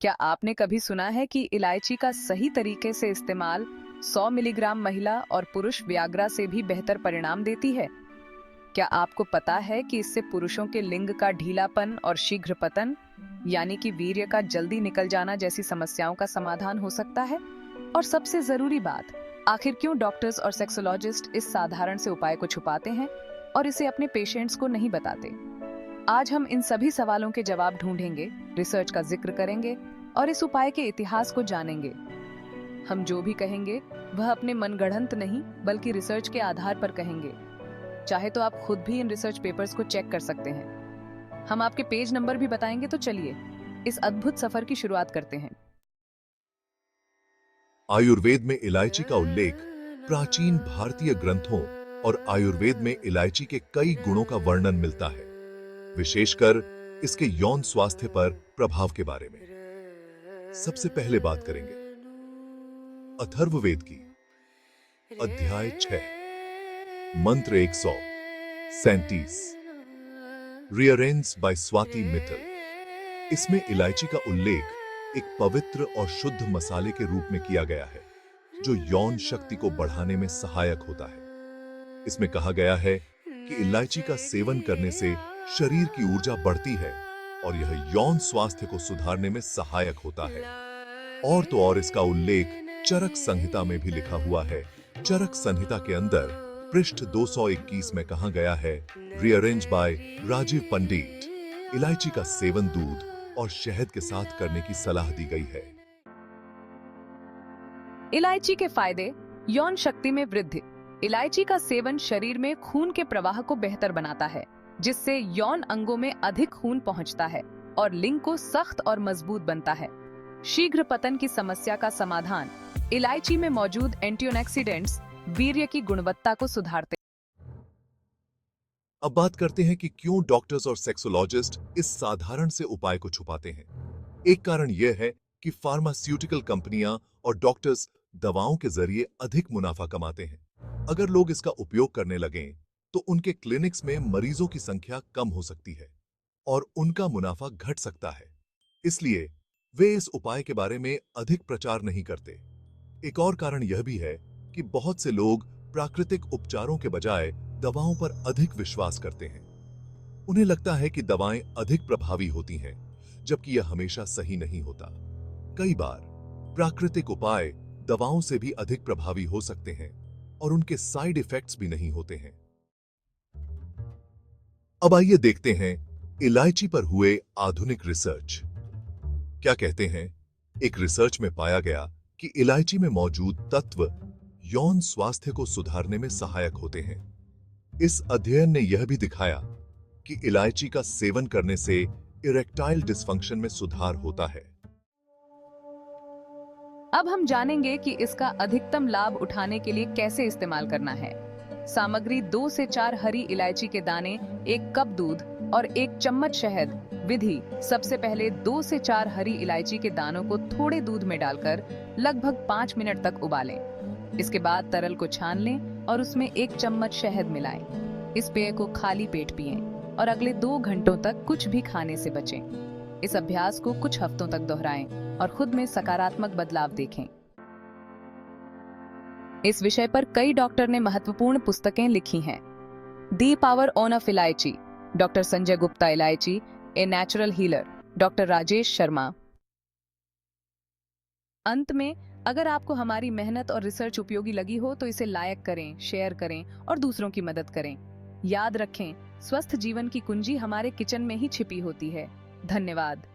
क्या आपने कभी सुना है कि इलायची का सही तरीके से इस्तेमाल 100 मिलीग्राम महिला और पुरुष व्याग्रा से भी बेहतर परिणाम देती है? क्या आपको पता है कि इससे पुरुषों के लिंग का ढीलापन और शीघ्र पतन, यानी कि वीर्य का जल्दी निकल जाना जैसी समस्याओं का समाधान हो सकता है? और सबसे जरूरी बात, आखिर क्यों डॉक्टर्स और सेक्सोलॉजिस्ट इस साधारण से उपाय को छुपाते हैं और इसे अपने पेशेंट्स को नहीं बताते? आज हम इन सभी सवालों के जवाब ढूंढेंगे, रिसर्च का जिक्र करेंगे और इस उपाय के इतिहास को जानेंगे। हम जो भी कहेंगे वह अपने मनगढ़ंत नहीं बल्कि रिसर्च के आधार पर कहेंगे। चाहे तो आप खुद भी इन रिसर्च पेपर्स को चेक कर सकते हैं। हम आपके पेज नंबर भी बताएंगे, तो चलिए इस अद्भुत सफर की शुरुआत करते हैं। आयुर्वेद में इलायची का उल्लेख प्राचीन भारतीय ग्रंथों और आयुर्वेद में इलायची के कई गुणों का वर्णन मिलता है, विशेषकर इसके यौन स्वास्थ्य पर प्रभाव के बारे में। सबसे पहले बात करेंगे अथर्ववेद की, अध्याय 6, मंत्र 137, रियरेंस बाय स्वाति मित्तल। इसमें इलायची का उल्लेख एक पवित्र और शुद्ध मसाले के रूप में किया गया है, जो यौन शक्ति को बढ़ाने में सहायक होता है। इसमें कहा गया है कि इलायची का सेवन करने से शरीर की ऊर्जा बढ़ती है और यह यौन स्वास्थ्य को सुधारने में सहायक होता है। और तो और इसका उल्लेख चरक संहिता में भी लिखा हुआ है। चरक संहिता के अंदर पृष्ठ 221 में कहा गया है, रीअरेंज बाय राजीव पंडित, इलायची का सेवन दूध और शहद के साथ करने की सलाह दी गई है। इलायची के फायदे। यौन शक्ति में वृद्धि। इलायची का सेवन शरीर में खून के प्रवाह को बेहतर बनाता है, जिससे यौन अंगों में अधिक खून पहुंचता है और लिंग को सख्त और मजबूत बनता है। शीघ्र पतन की समस्या का समाधान। इलायची में मौजूद एंटीऑक्सीडेंट्स वीर्य की गुणवत्ता को सुधारते। अब बात करते हैं कि क्यों डॉक्टर्स और सेक्सोलॉजिस्ट इस साधारण से उपाय को छुपाते हैं। एक कारण यह है कि फार्मास्यूटिकल कंपनियां और डॉक्टर्स दवाओं के जरिए अधिक मुनाफा कमाते हैं। अगर लोग इसका उपयोग करने लगें, तो उनके क्लिनिक्स में मरीजों की संख्या कम हो सकती है और उनका मुनाफा घट सकता है। इसलिए वे इस उपाय के बारे में अधिक प्रचार नहीं करते। एक और कारण यह भी है कि बहुत से लोग प्राकृतिक उपचारों के बजाय दवाओं पर अधिक विश्वास करते हैं। उन्हें लगता है कि दवाएं अधिक प्रभावी होती हैं, जबकि यह हमेशा सही नहीं होता। कई बार प्राकृतिक उपाय दवाओं से भी अधिक प्रभावी हो सकते हैं और उनके साइड इफेक्ट्स भी नहीं होते हैं। अब आइए देखते हैं इलायची पर हुए आधुनिक रिसर्च। क्या कहते हैं? एक रिसर्च में पाया गया कि इलायची में मौजूद तत्व यौन स्वास्थ्य को सुधारने में सहायक होते हैं। इस अध्ययन ने यह भी दिखाया कि इलायची का सेवन करने से इरेक्टाइल डिस्फंक्शन में सुधार होता है। अब हम जानेंगे कि इसका अधिकतम लाभ उठाने के लिए कैसे इस्तेमाल करना है। सामग्री 2 से 4 हरी इलायची के दाने, 1 कप दूध और 1 चम्मच शहद। विधि। सबसे पहले 2 से 4 हरी इलायची के दानों को थोड़े दूध में डालकर लगभग 5 मिनट तक उबालें। इसके बाद तरल को छान लें और उसमें 1 चम्मच शहद मिलाएं। इस पेय को खाली पेट पिएं और अगले 2 घंटों तक कुछ भी खाने से बचें। इस अभ्यास को कुछ हफ्तों तक दोहराएं और खुद में सकारात्मक बदलाव देखें। इस विषय पर कई डॉक्टर ने महत्वपूर्ण पुस्तकें लिखी हैं। दी पावर ऑन ऑफ इलायची, डॉक्टर संजय गुप्ता, इलायची a natural healer, doctor Rajesh Sharma. अंत में, अगर आपको हमारी मेहनत और रिसर्च उपयोगी लगी हो तो इसे लाइक करें, शेयर करें और दूसरों की मदद करें। याद रखें, स्वस्थ जीवन की कुंजी हमारे किचन में ही छिपी होती है। धन्यवाद।